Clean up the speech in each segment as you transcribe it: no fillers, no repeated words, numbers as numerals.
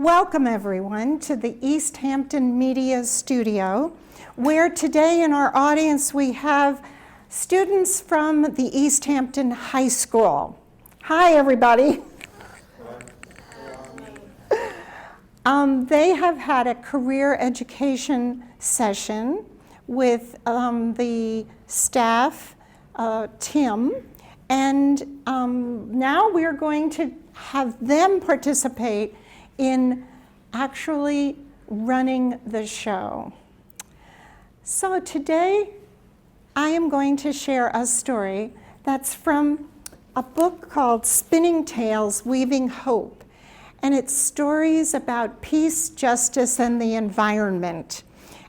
Welcome everyone to the East Hampton Media Studio, where today in our audience we have students from the East Hampton High School. Hi everybody. They have had a career education session with the staff, Tim, and now we're going to have them participate in actually running the show. So today I am going to share a story that's from a book called Spinning Tales, Weaving Hope, and it's stories about peace, justice, and the environment.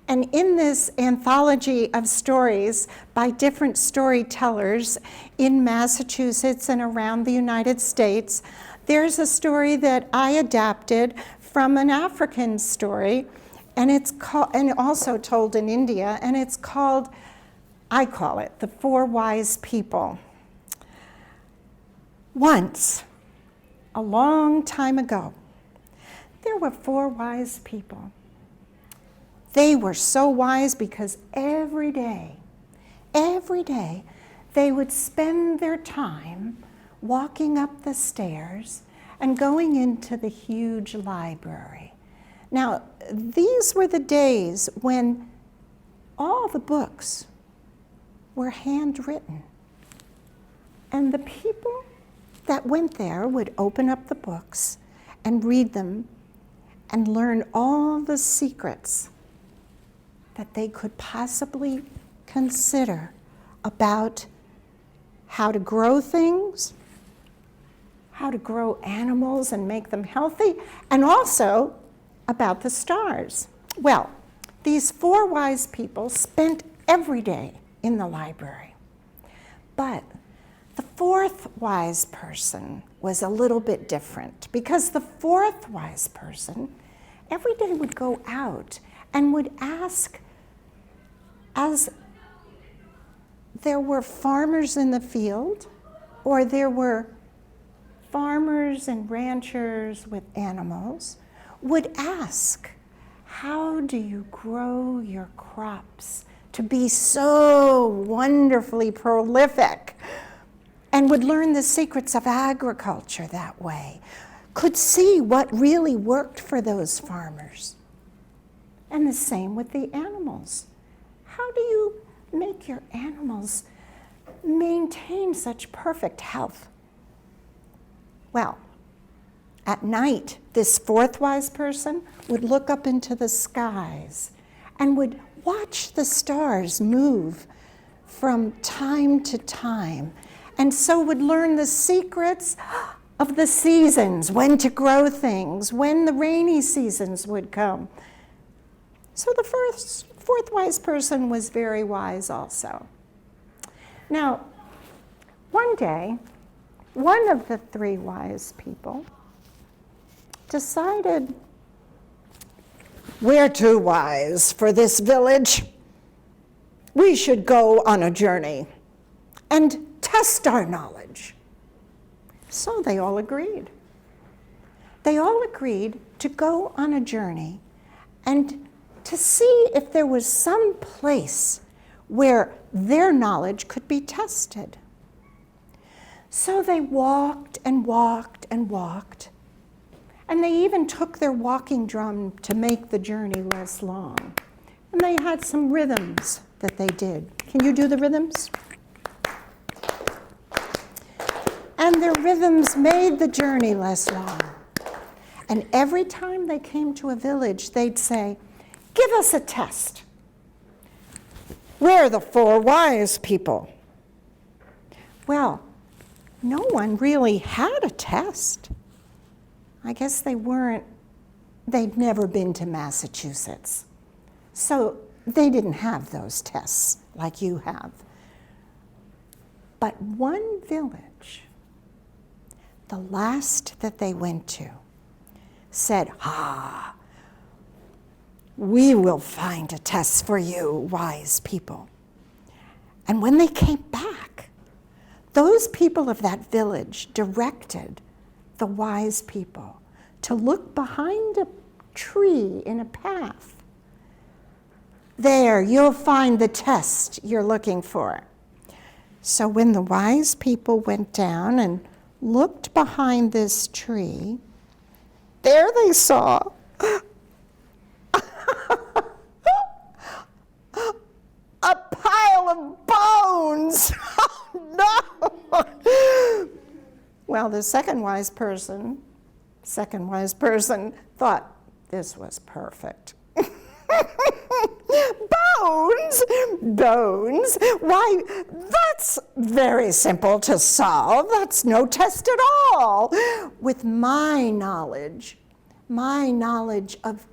And in this anthology of stories by different storytellers in Massachusetts and around the United States, there's a story that I adapted from an African story, and it's called, and also told in India, and it's called, I call it, The Four Wise People. Once, a long time ago, there were four wise people. They were so wise because every day, they would spend their time walking up the stairs and going into the huge library. Now, these were the days when all the books were handwritten. And the people that went there would open up the books and read them and learn all the secrets that they could possibly consider about how to grow things, how to grow animals and make them healthy, and also about the stars. Well, these four wise people spent every day in the library. But the fourth wise person was a little bit different, because the fourth wise person every day would go out and would ask, as there were farmers in the field, or there were farmers and ranchers with animals, would ask, how do you grow your crops to be so wonderfully prolific? And would learn the secrets of agriculture that way, could see what really worked for those farmers. And the same with the animals. How do you make your animals maintain such perfect health? Well, at night, this fourth wise person would look up into the skies and would watch the stars move from time to time, and so would learn the secrets of the seasons, when to grow things, when the rainy seasons would come. So the fourth wise person was very wise also. Now, one day, one of the three wise people decided, we're too wise for this village. We should go on a journey and test our knowledge. So they all agreed. They all agreed to go on a journey and to see if there was some place where their knowledge could be tested. So they walked and walked and walked, and they even took their walking drum to make the journey less long. And they had some rhythms that they did. Can you do the rhythms? And their rhythms made the journey less long. And every time they came to a village, they'd say, give us a test. We're the four wise people. Well, no one really had a test. I guess they'd never been to Massachusetts. So they didn't have those tests like you have. But one village, the last that they went to, said, we will find a test for you, wise people. And when they came back, those people of that village directed the wise people to look behind a tree in a path. There, you'll find the test you're looking for. So when the wise people went down and looked behind this tree, there they saw a pile of bones. Oh, no! Well, the second wise person thought this was perfect. Bones? Why, that's very simple to solve. That's no test at all. With my knowledge of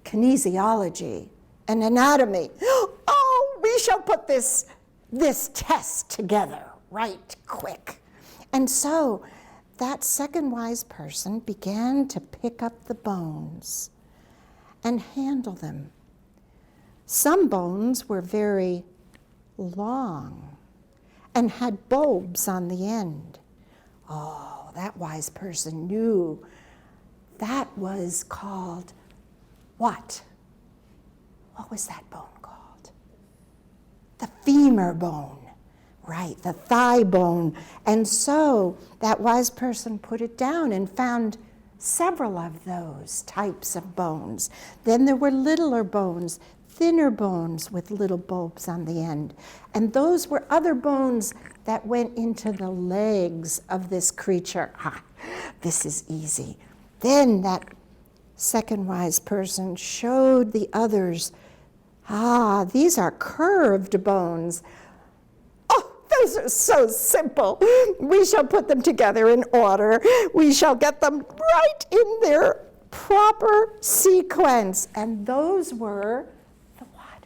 kinesiology and anatomy, oh, we shall put this test together right quick. And so that second wise person began to pick up the bones and handle them. Some bones were very long and had bulbs on the end. Oh, that wise person knew that was called what? What was that bone called? The femur bone. Right, the thigh bone. And so that wise person put it down and found several of those types of bones. Then there were littler bones, thinner bones with little bulbs on the end. And those were other bones that went into the legs of this creature. This is easy. Then that second wise person showed the others, these are curved bones. Those are so simple. We shall put them together in order. We shall get them right in their proper sequence. And those were the what?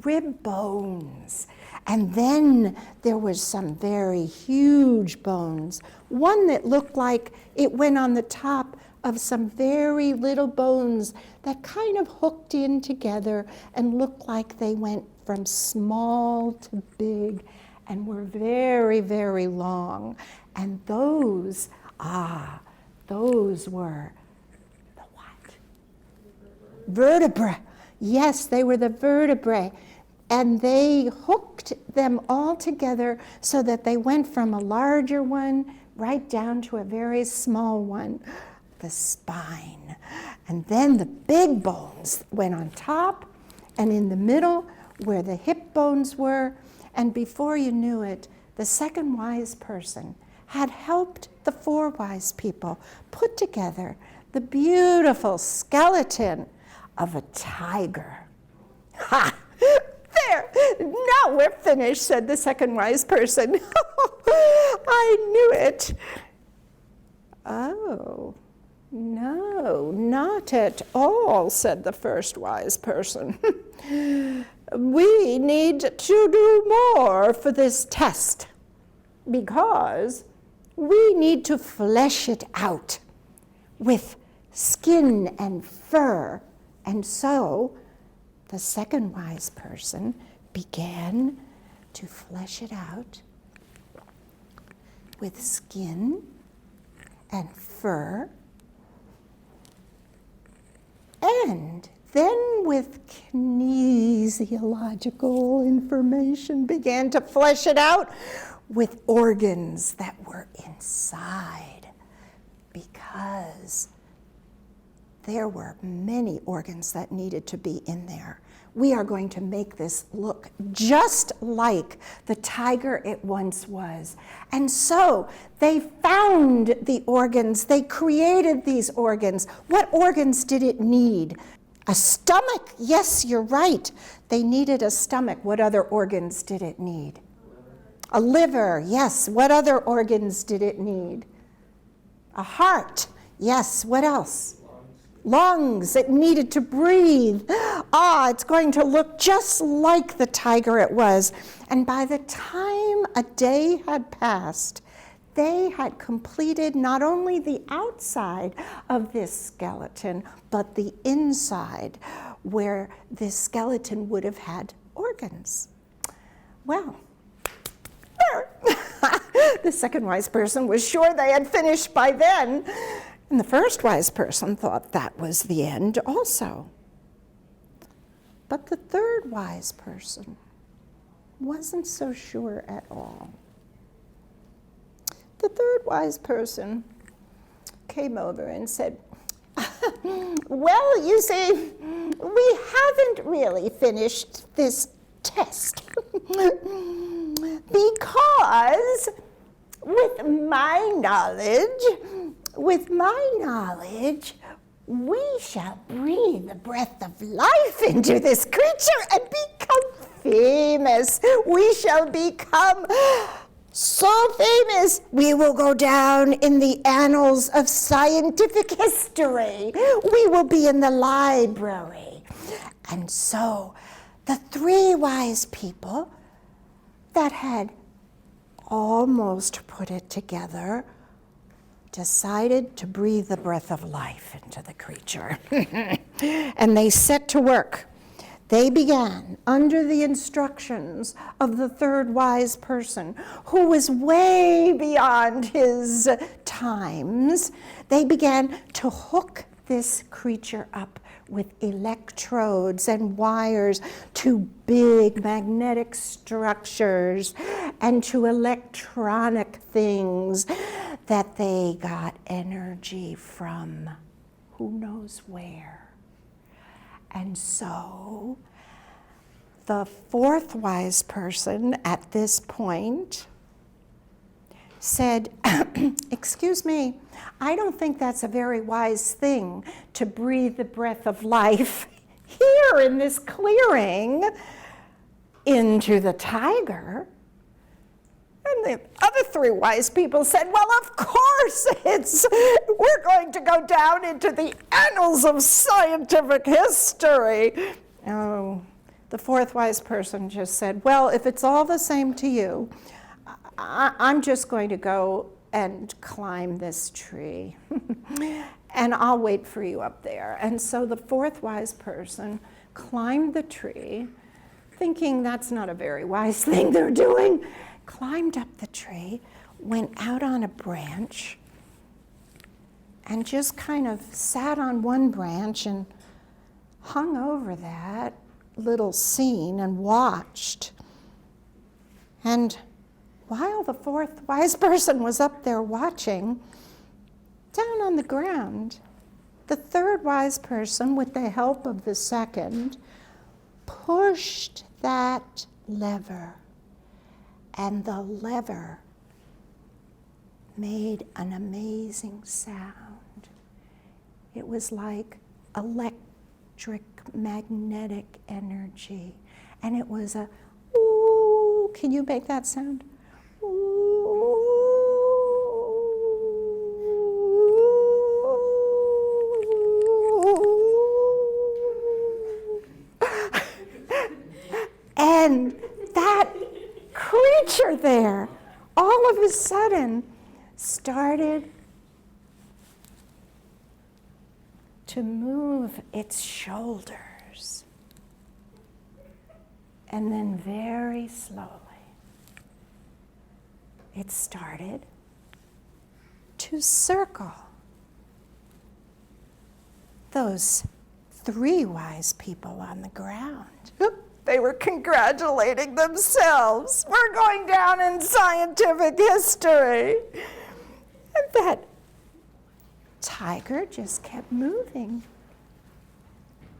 Rib bones. And then there was some very huge bones. One that looked like it went on the top of some very little bones that kind of hooked in together and looked like they went from small to big and were very, very long. And those were the what? Vertebrae. Yes, they were the vertebrae. And they hooked them all together so that they went from a larger one right down to a very small one, the spine. And then the big bones went on top and in the middle where the hip bones were. And before you knew it, the second wise person had helped the four wise people put together the beautiful skeleton of a tiger. Ha! There! Now we're finished, said the second wise person. I knew it. Oh, no, not at all, said the first wise person. We need to do more for this test because we need to flesh it out with skin and fur. And so the second wise person began to flesh it out with skin and fur, and then with kinesiological information began to flesh it out with organs that were inside, because there were many organs that needed to be in there. We are going to make this look just like the tiger it once was. And so they found the organs, they created these organs. What organs did it need? A stomach, yes, you're right. They needed a stomach. What other organs did it need? A liver, yes. What other organs did it need? A heart, yes. What else? Lungs. It needed to breathe. It's going to look just like the tiger it was. And by the time a day had passed, they had completed not only the outside of this skeleton, but the inside, where this skeleton would have had organs. Well, there. The second wise person was sure they had finished by then. And the first wise person thought that was the end also. But the third wise person wasn't so sure at all. The third wise person came over and said, well, you see, we haven't really finished this test because with my knowledge, we shall breathe the breath of life into this creature and become famous. We shall become so famous, we will go down in the annals of scientific history. We will be in the library. And so the three wise people that had almost put it together decided to breathe the breath of life into the creature. And they set to work. They began under the instructions of the third wise person, who was way beyond his times. They began to hook this creature up with electrodes and wires to big magnetic structures and to electronic things that they got energy from who knows where. And so the fourth wise person at this point said, excuse me, I don't think that's a very wise thing to breathe the breath of life here in this clearing into the tiger. And the other three wise people said, well, of course, we're going to go down into the annals of scientific history. Oh, the fourth wise person just said, well, if it's all the same to you, I'm just going to go and climb this tree. And I'll wait for you up there. And so the fourth wise person climbed the tree, thinking that's not a very wise thing they're doing, climbed up the tree, went out on a branch, and just kind of sat on one branch and hung over that little scene and watched. And while the fourth wise person was up there watching, down on the ground, the third wise person, with the help of the second, pushed that lever. And the lever made an amazing sound. It was like electric magnetic energy. And it was a, ooh, can you make that sound? Ooh. And that creature there, all of a sudden, started to move its shoulders. And then very slowly, it started to circle. Those three wise people on the ground. They were congratulating themselves. We're going down in scientific history. And that tiger just kept moving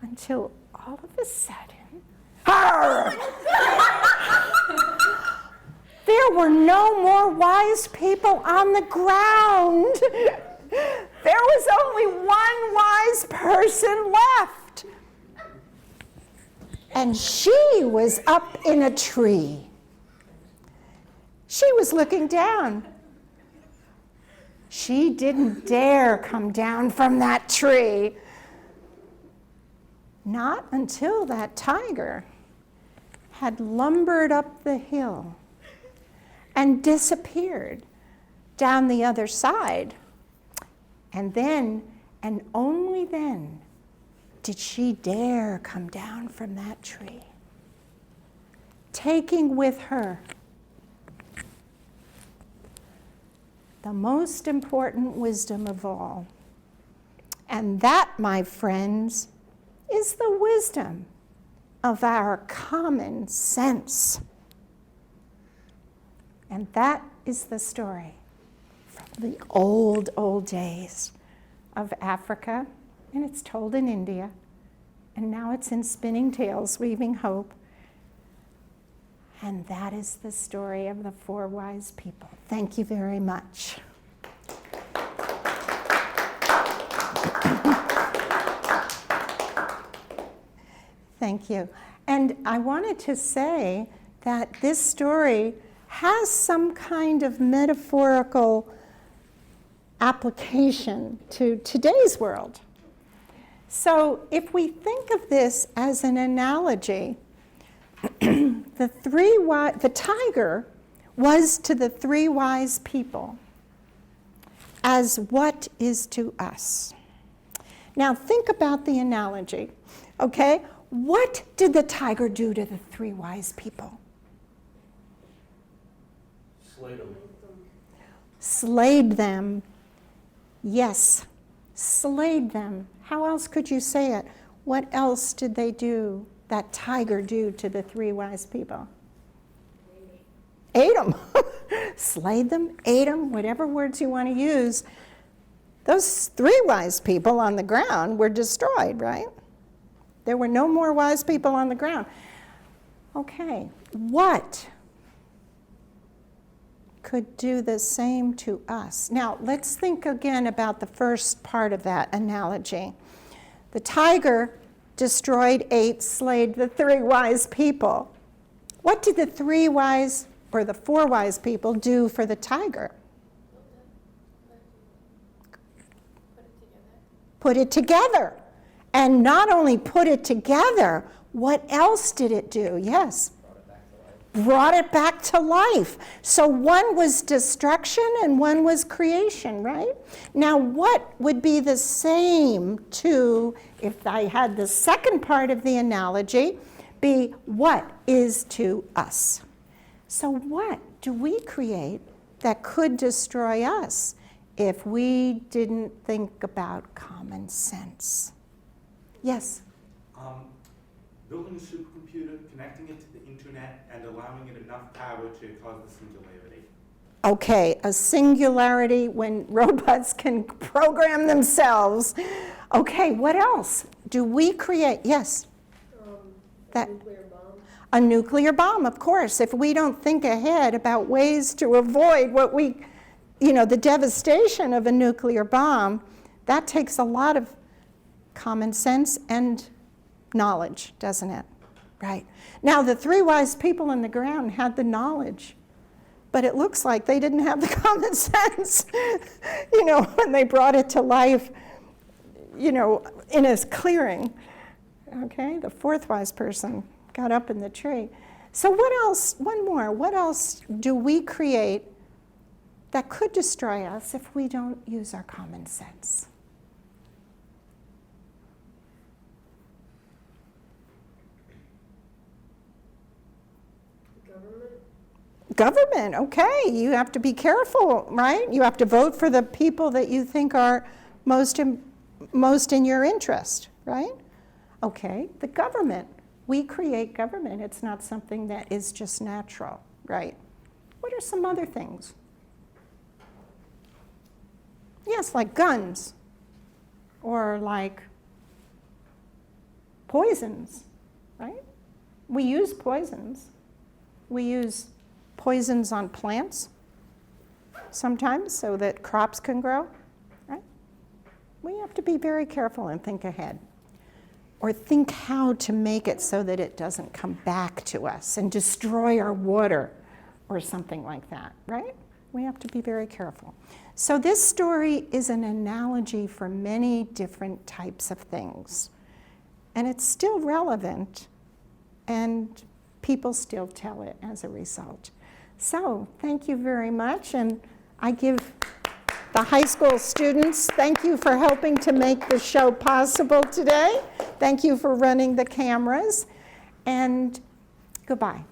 until all of a sudden, there were no more wise people on the ground. There was only one wise person left. And she was up in a tree. She was looking down. She didn't dare come down from that tree. Not until that tiger had lumbered up the hill and disappeared down the other side. And then, and only then, did she dare come down from that tree, taking with her the most important wisdom of all. And that, my friends, is the wisdom of our common sense. And that is the story from the old, old days of Africa, and it's told in India, and now it's in Spinning Tales, Weaving Hope. And that is the story of the 4 wise people. Thank you very much. Thank you. And I wanted to say that this story has some kind of metaphorical application to today's world. So if we think of this as an analogy, the tiger was to the 3 wise people as what is to us. Now think about the analogy, okay? What did the tiger do to the 3 wise people? Slayed them. Slayed them. Yes, slayed them. How else could you say it? What else did they do, that tiger do to the 3 wise people? Ate them. Slayed them, ate them, whatever words you want to use. Those 3 wise people on the ground were destroyed, right? There were no more wise people on the ground. Okay, what could do the same to us? Now, let's think again about the first part of that analogy. The tiger destroyed, ate, slayed the 3 wise people. What did the 3 wise or the 4 wise people do for the tiger? Put it together. And not only put it together, what else did it do? Yes. Brought it back to life. So one was destruction and one was creation, right? Now what would be the same to, if I had the second part of the analogy, be what is to us? So what do we create that could destroy us if we didn't think about common sense? Yes? Building a supercomputer, connecting it to the internet, and allowing it enough power to cause the singularity. Okay, a singularity when robots can program themselves. Okay, what else do we create? Yes? That nuclear bomb. A nuclear bomb, of course. If we don't think ahead about ways to avoid the devastation of a nuclear bomb, that takes a lot of common sense and knowledge, doesn't it? Right. Now, the 3 wise people on the ground had the knowledge, but it looks like they didn't have the common sense, when they brought it to life, in a clearing. Okay, the 4th wise person got up in the tree. So what else, one more, what else do we create that could destroy us if we don't use our common sense? Government, okay, you have to be careful, right? You have to vote for the people that you think are most in your interest, right? Okay, the government, we create government. It's not something that is just natural, right? What are some other things? Yes, like guns, or like poisons, right? We use poisons. We use poisons on plants sometimes so that crops can grow, right? We have to be very careful and think ahead. Or think how to make it so that it doesn't come back to us and destroy our water or something like that, right? We have to be very careful. So this story is an analogy for many different types of things. And it's still relevant, and people still tell it as a result. So thank you very much, and I give the high school students, thank you for helping to make the show possible today. Thank you for running the cameras, and goodbye.